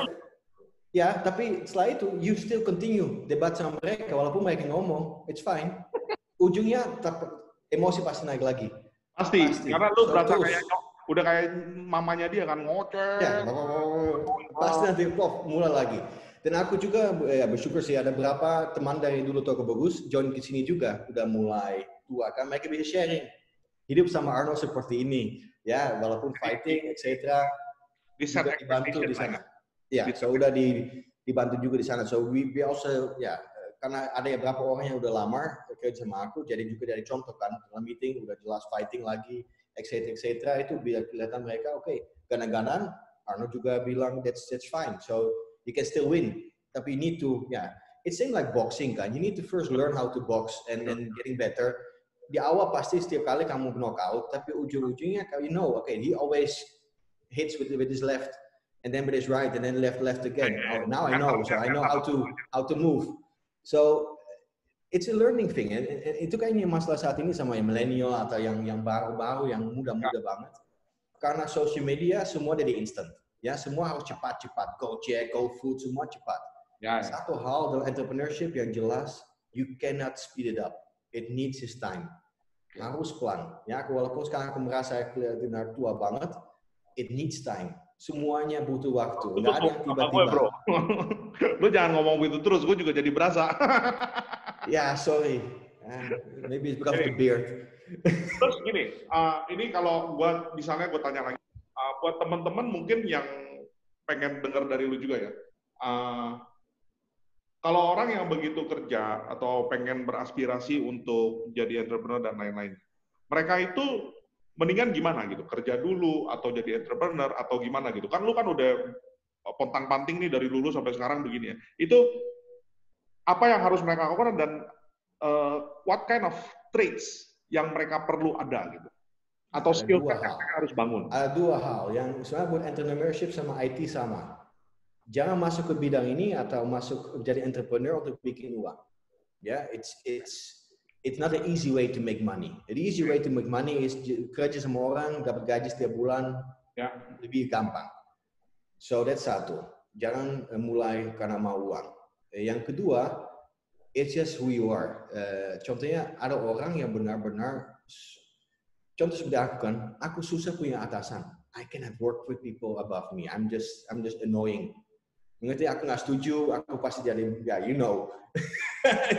S2: Ya, tapi setelah itu, you still continue debat sama mereka, walaupun mereka ngomong, it's fine. Ujungnya emosi pasti naik lagi.
S1: Pasti. Karena lu berasa kayak udah kayak mamanya dia kan, ngoceh.
S2: Ya, pasti nanti mulai lagi. Dan aku juga bersyukur sih ada beberapa teman dari dulu Toko Bagus join ke sini juga, udah mulai tua kan, mereka bisa sharing hidup sama Arno seperti ini, ya walaupun fighting etc. Juga dibantu di sana. Ya, so udah dibantu juga di sana. So we also karena ada beberapa orang yang udah lama kerja sama aku, jadi juga dari contoh kan dalam meeting udah jelas fighting lagi, etc. Itu biar kelihatan mereka ganan-ganan. Arno juga bilang that's fine. So you can still win, tapi you need to, it's same like boxing kan. You need to first learn how to box and then getting better. Di awal pasti setiap kali kamu knockout, tapi ujung-ujungnya he always hits with his left, and then with his right, and then left again. Now I know, so I know how to move. So it's a learning thing. And itu kayaknya masalah saat ini sama yang milenial atau yang baru-baru, yang muda-muda banget. Karena social media semua jadi instant. Ya, semua harus cepat-cepat. Gojek, GoFood, semua cepat. Satu hal dalam entrepreneurship yang jelas, you cannot speed it up. It needs its time. Harus pelan. Ya, walaupun sekarang aku merasa kelihatan tua banget, it needs time. Semuanya butuh waktu. Nggak ada yang tiba-tiba.
S1: Bro. Lu jangan ngomong begitu terus, gue juga jadi berasa.
S2: Ya, sorry. Maybe it's because of the beard.
S1: Terus gini, ini kalau misalnya gue tanya lagi, buat teman-teman mungkin yang pengen dengar dari lu juga ya, kalau orang yang begitu kerja atau pengen beraspirasi untuk jadi entrepreneur dan lain-lain, mereka itu mendingan gimana gitu, kerja dulu atau jadi entrepreneur atau gimana gitu, kan lu kan udah pontang-panting nih dari dulu sampai sekarang begini ya, itu apa yang harus mereka lakukan dan what kind of traits yang mereka perlu ada gitu. Atau
S2: Ada
S1: skill
S2: dua
S1: set yang
S2: hal.
S1: mereka harus bangun?
S2: Ada dua hal yang sebenarnya buat entrepreneurship sama IT sama. Jangan masuk ke bidang ini atau masuk jadi entrepreneur untuk bikin uang. Ya, it's not an easy way to make money. The easy way to make money is kerja sama orang, dapat gaji setiap bulan, lebih gampang. So that's satu. Jangan mulai karena mau uang. Yang kedua, it's just who you are. Contohnya ada orang yang benar-benar, contoh seperti aku kan, aku susah punya atasan. I cannot work with people above me. I'm just annoying. Mengerti? Aku nggak setuju. Aku pasti jadi, ya you know,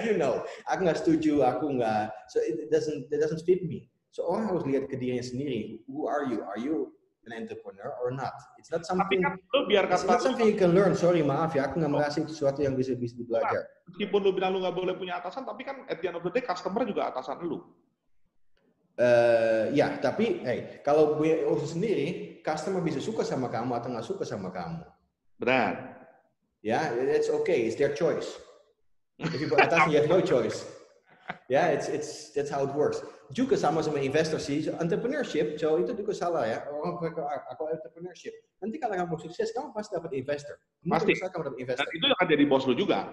S2: you know. Aku nggak setuju. Aku nggak. So it doesn't fit me. So orang harus lihat ke dirinya sendiri. Who are you? Are you an entrepreneur or not? It's not something.
S1: Tapi kan lu biar
S2: It's not something you can learn. Sorry, maaf ya. Aku nggak merasa itu sesuatu yang bisa belajar.
S1: Meskipun lu bilang lu nggak boleh punya atasan, tapi kan at the end of the day customer juga atasan lu.
S2: Ya, tapi kalau punya usaha sendiri, customer bisa suka sama kamu atau nggak suka sama kamu.
S1: Benar.
S2: Ya, it's okay. It's their choice. If you put atasan, you have no choice. Ya, that's how it works. Juga sama investor sih, so, entrepreneurship, so itu juga salah ya. Orang aku entrepreneurship. Nanti kalau kamu sukses, kamu pasti dapat investor.
S1: Pasti.
S2: Kamu dapat investor.
S1: Dan itu akan jadi bos lu juga.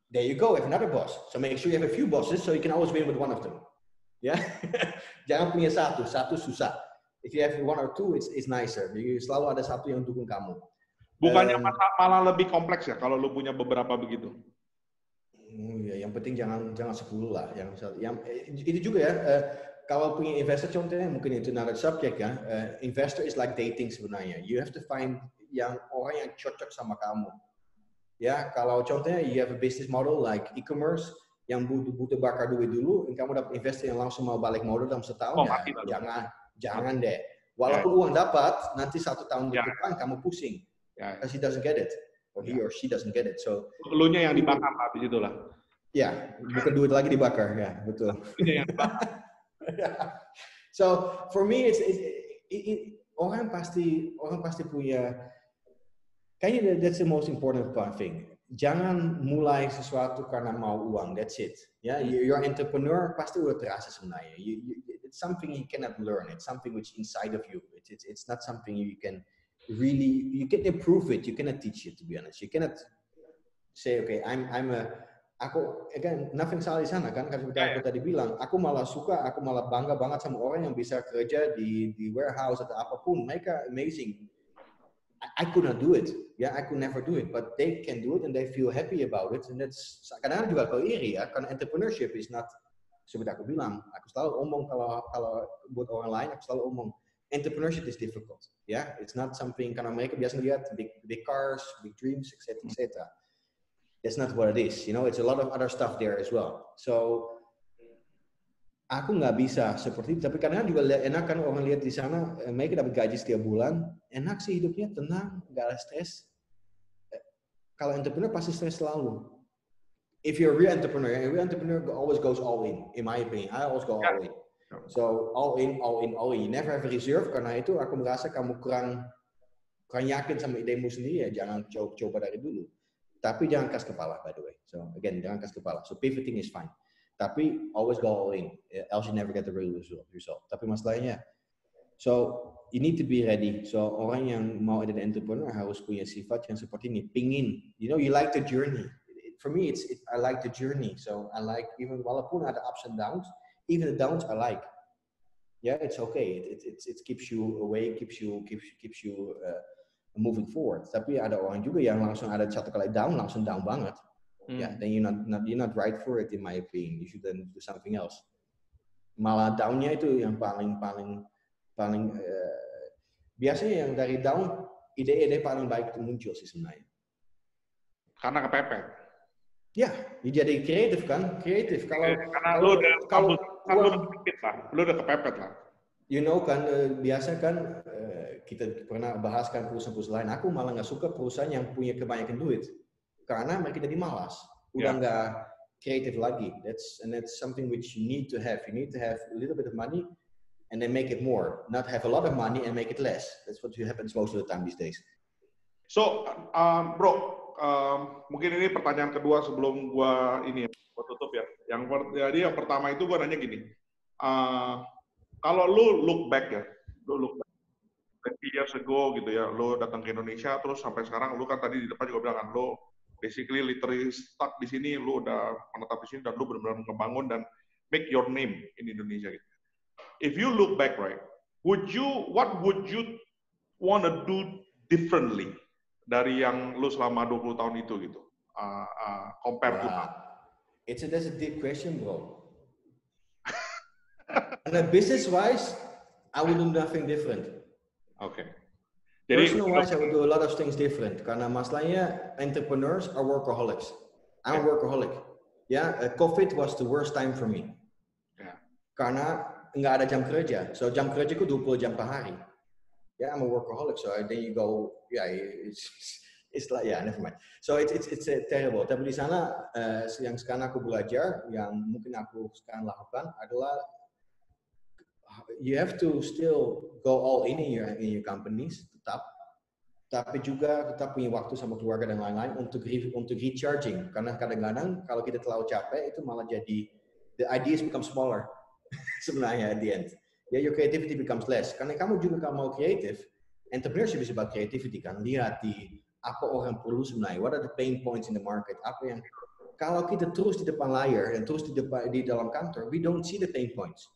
S2: There you go, have another boss. So make sure you have a few bosses, so you can always win with one of them. Ya, jangan punya satu susah. If you have one or two, it's nicer. Jadi selalu ada satu yang dukung kamu.
S1: Bukannya malah lebih kompleks ya kalau lu punya beberapa begitu?
S2: Ya, yang penting jangan 10 lah. Yang itu juga ya. Kalau punya investor contohnya mungkin itu another subject ya. Investor is like dating sebenarnya. You have to find orang yang cocok sama kamu. Ya, kalau contohnya you have a business model like e-commerce yang butuh bakar duit dulu, dan kamu dapat investor yang langsung mau balik modal dalam setahun, jangan deh. Walaupun uang dapat, nanti 1 tahun ke depan kamu pusing, because he doesn't get it, or he or she doesn't get it. So,
S1: elunya yang dibakar lah di situ lah.
S2: Ya, bukan duit lagi dibakar, ya betul. So, for me, orang pasti punya. Kayaknya that's the most important thing. Jangan mulai sesuatu karena mau uang. That's it. Ya, you're entrepreneur pasti udah terasa sebenarnya. It's something you cannot learn. It's something which inside of you. It's not something you can improve it. You cannot teach it, to be honest. You cannot say, okay, aku again nothing salah di sana kan. Karena seperti aku tadi bilang, aku malah bangga banget sama orang yang bisa kerja di warehouse atau apapun. Mereka amazing. I could not do it. Yeah, I could never do it. But they can do it and they feel happy about it. And that's kadang-kadang juga kalau iri ya, karena entrepreneurship is not seperti aku bilang. Aku selalu omong kalau buat orang lain, aku selalu omong entrepreneurship is difficult. Yeah, it's not something karena mereka biasa lihat big cars, big dreams, etc. That's not what it is. You know, it's a lot of other stuff there as well. So aku nggak bisa seperti itu, tapi kadang-kadang juga enak kan orang lihat di sana, mereka dapat gaji setiap bulan, enak sih hidupnya, tenang, nggak ada stres. Kalau entrepreneur pasti stres selalu. If you're a real entrepreneur always goes all in my opinion. I always go all in. So all in. You never have a reserve, karena itu aku merasa kamu kurang yakin sama idemu sendiri ya, jangan coba dari dulu. Tapi jangan kas kepala, by the way. So again, jangan kas kepala. So pivoting is fine. Tapi always go all in, else you never get the real result. Tapi masalahnya, so you need to be ready. So orang yang mau jadi entrepreneur harus punya sifat yang seperti ini. Pingin, you like the journey. For me, I like the journey. So I like even walaupun ada ups and downs, even the downs I like. Yeah, it's okay. It keeps you awake, keeps you moving forward. Tapi ada orang juga yang langsung ada satu kali down, langsung down banget. Yeah, then you're not right for it in my opinion. You should then do something else. Malah down-nya itu yang paling biasanya yang dari down ide-ide paling baik itu muncul sih sebenarnya.
S1: Karena kepepet.
S2: Ya, jadi kreatif kan? Kreatif kalau
S1: lu udah kepepet lah.
S2: You know kan, biasa kan kita pernah bahaskan perusahaan-perusahaan lain. Aku malah nggak suka perusahaan yang punya kebanyakan duit. Karena mereka jadi malas, udah nggak kreatif lagi. That's something which you need to have. You need to have a little bit of money, and then make it more. Not have a lot of money and make it less. That's what happens most of the time these days.
S1: So, bro, mungkin ini pertanyaan kedua sebelum gua tutup ya. Yang pertama itu gua nanya gini, kalau lu look back 20 years ago gitu ya, lu datang ke Indonesia terus sampai sekarang lu kan tadi di depan juga bilang kan lu basically literally stuck di sini, lu udah menetap di sini dan lu benar-benar membangun dan make your name in Indonesia gitu. If you look back, right, what would you wanna do differently dari yang lu selama 20 tahun itu gitu? Compare to now.
S2: That's a deep question, bro. And business-wise, I would do nothing different.
S1: Okay.
S2: Personal-wise, I would do a lot of things different. Karena masalahnya, entrepreneurs are workaholics. I'm a workaholic. COVID was the worst time for me. Karena nggak ada jam kerja. So jam kerjaku 20 jam per hari. I'm a workaholic. So then you go, it's like, never mind. So it's terrible. Tapi di sana, yang sekarang aku belajar, yang mungkin aku sekarang lakukan adalah you have to still go all in your companies, tapi juga tetap punya waktu sama keluarga dan lain-lain untuk recharging. Karena kadang-kadang kalau kita terlalu capek itu malah jadi the ideas become smaller sebenarnya at the end. Your creativity becomes less. Karena kamu juga kalau mau kreatif, entrepreneurship is about creativity kan. Lihat di apa orang perlu sebenarnya. What are the pain points in the market? Apa yang kalau kita terus di depan layar dan terus di dalam kantor, we don't see the pain points.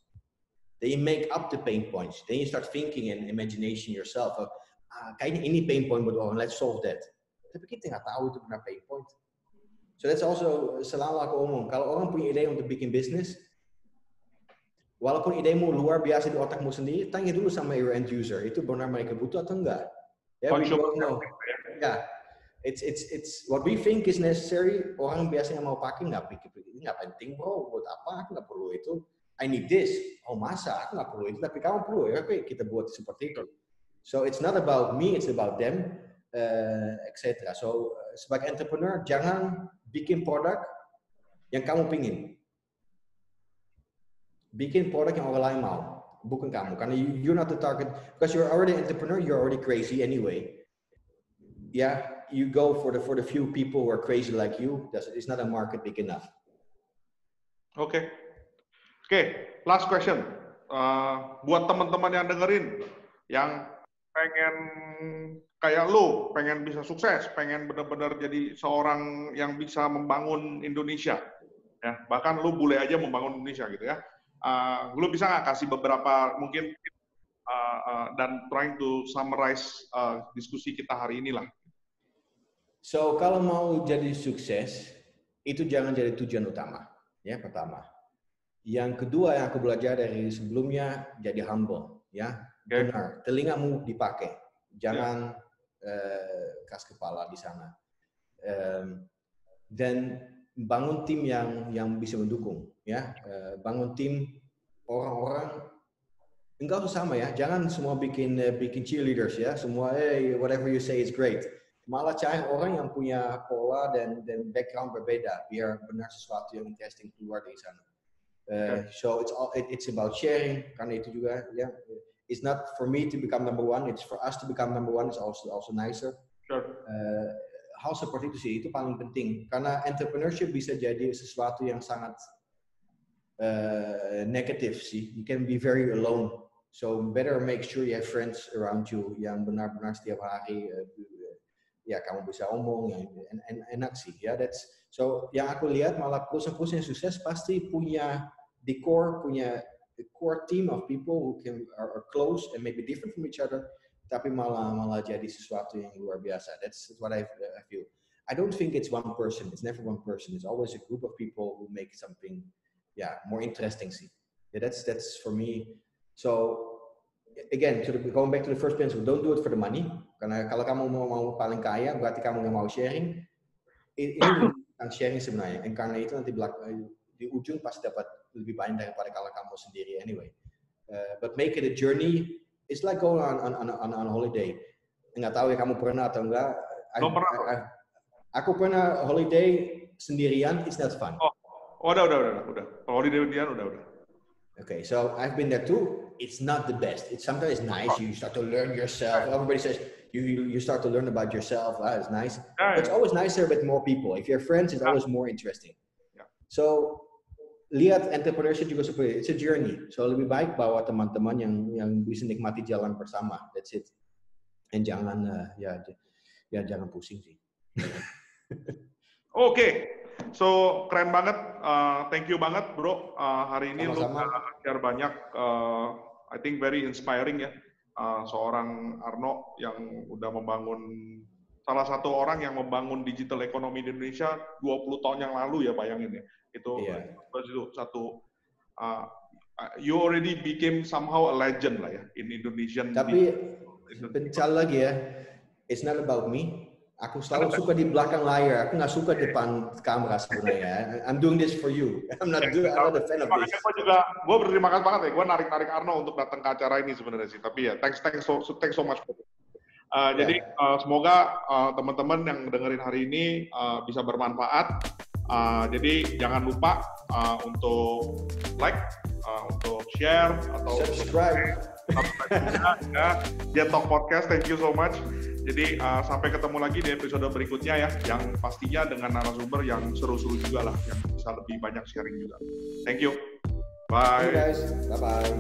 S2: Then you make up the pain points. Then you start thinking and imagination yourself. Kayaknya ini pain point buat orang, let's solve that. Tapi kita nggak tahu itu benar pain point. So that's also selalu aku omong. Kalau orang punya ide untuk bikin bisnis, walaupun idemu luar biasa di otakmu sendiri, tanya dulu sama your end user. Itu benar mereka butuh atau enggak? We don't know. It's what we think is necessary. Orang biasanya mau pakai nggak pikir-pikir. Ini nggak penting bro. Buat apa? Aku nggak perlu itu. I need this. Oh masa? Aku nggak perlu itu. Tapi kamu perlu ya. Oke, kita buat seperti itu. So it's not about me. It's about them, etc. So sebagai entrepreneur jangan bikin produk yang kamu pingin. Bikin produk yang orang lain mau, bukan kamu. Karena you're not the target. Because you're already an entrepreneur. You're already crazy anyway. You go for the few people who are crazy like you. It's not a market big enough.
S1: Okay, last question. Buat teman-teman yang dengerin, yang pengen kayak lu, pengen bisa sukses, pengen benar-benar jadi seorang yang bisa membangun Indonesia, ya bahkan lu boleh aja membangun Indonesia gitu ya. Lu bisa nggak kasih beberapa mungkin dan trying to summarize diskusi kita hari ini lah.
S2: So kalau mau jadi sukses, itu jangan jadi tujuan utama, ya pertama. Yang kedua yang aku belajar dari sebelumnya, jadi humble, ya. Benar, telingamu dipakai, jangan keras kepala di sana. Dan bangun tim yang bisa mendukung, ya. Bangun tim orang-orang enggak usah sama ya, jangan semua bikin cheerleaders ya, semua whatever you say is great. Malah cari orang yang punya pola dan background berbeda, biar benar sesuatu yang interesting keluar dari sana. So it's about sharing, karena itu juga ya. It's not for me to become number one, it's for us to become number one. It's also nicer.
S1: Sure.
S2: Hal seperti itu sih, itu paling penting. Karena entrepreneurship bisa jadi sesuatu yang sangat negatif sih. You can be very alone. So better make sure you have friends around you yang benar-benar setiap hari ya kamu bisa omong yang enak sih. Ya, so yang aku lihat malah perusahaan-perusahaan yang sukses pasti punya the core team of people who are close and maybe different from each other, tapi malah jadi sesuatu yang luar biasa. That's what I feel. I don't think it's one person. It's never one person. It's always a group of people who make something, more interesting. See, that's for me. So again, going back to the first principle, don't do it for the money. Karena kalau kamu mau paling kaya, berarti kamu nggak mau sharing. Ini tentang sharing sebenarnya. Dan karena itu nanti di ujung pasti dapat lebih banyak daripada kalau kamu sendiri anyway. But make it a journey. It's like going on holiday. Nggak tahu ya kamu pernah atau enggak. Aku pernah holiday sendirian. It's not fun.
S1: Udah. Holiday sendirian udah.
S2: Okay, so I've been there too. It's not the best. It's sometimes nice. You start to learn yourself. Everybody says you start to learn about yourself. It's nice. But it's always nicer with more people. If you're friends, it's always more interesting.
S1: Yeah.
S2: So lihat entrepreneurship juga seperti it's a journey. So lebih baik bawa teman-teman yang bisa nikmati jalan bersama. That's it. And jangan jangan pusing sih.
S1: Oke. So keren banget. Thank you banget, Bro. Hari ini lu share banyak. I think very inspiring ya. Seorang Arno yang udah membangun, salah satu orang yang membangun digital ekonomi di Indonesia 20 tahun yang lalu ya, bayangin ya. Itu satu, you already became somehow a legend lah ya in Indonesian.
S2: Tapi sekali lagi ya, it's not about me. Aku selalu suka di belakang layar. Aku nggak suka depan kamera sebenarnya. I'm doing this for you. I'm not a fan of this.
S1: Gue berterima kasih banget ya. Gue narik Arno untuk datang ke acara ini sebenarnya sih. Tapi ya, thanks so much. Jadi semoga teman-teman yang dengerin hari ini bisa bermanfaat. Jadi jangan lupa untuk like, untuk share atau
S2: subscribe.
S1: Jet Talk Podcast. Thank you so much. Jadi sampai ketemu lagi di episode berikutnya ya, yang pastinya dengan narasumber yang seru-seru juga lah, yang bisa lebih banyak sharing juga. Thank you. Bye.
S2: Hey guys. Bye-bye.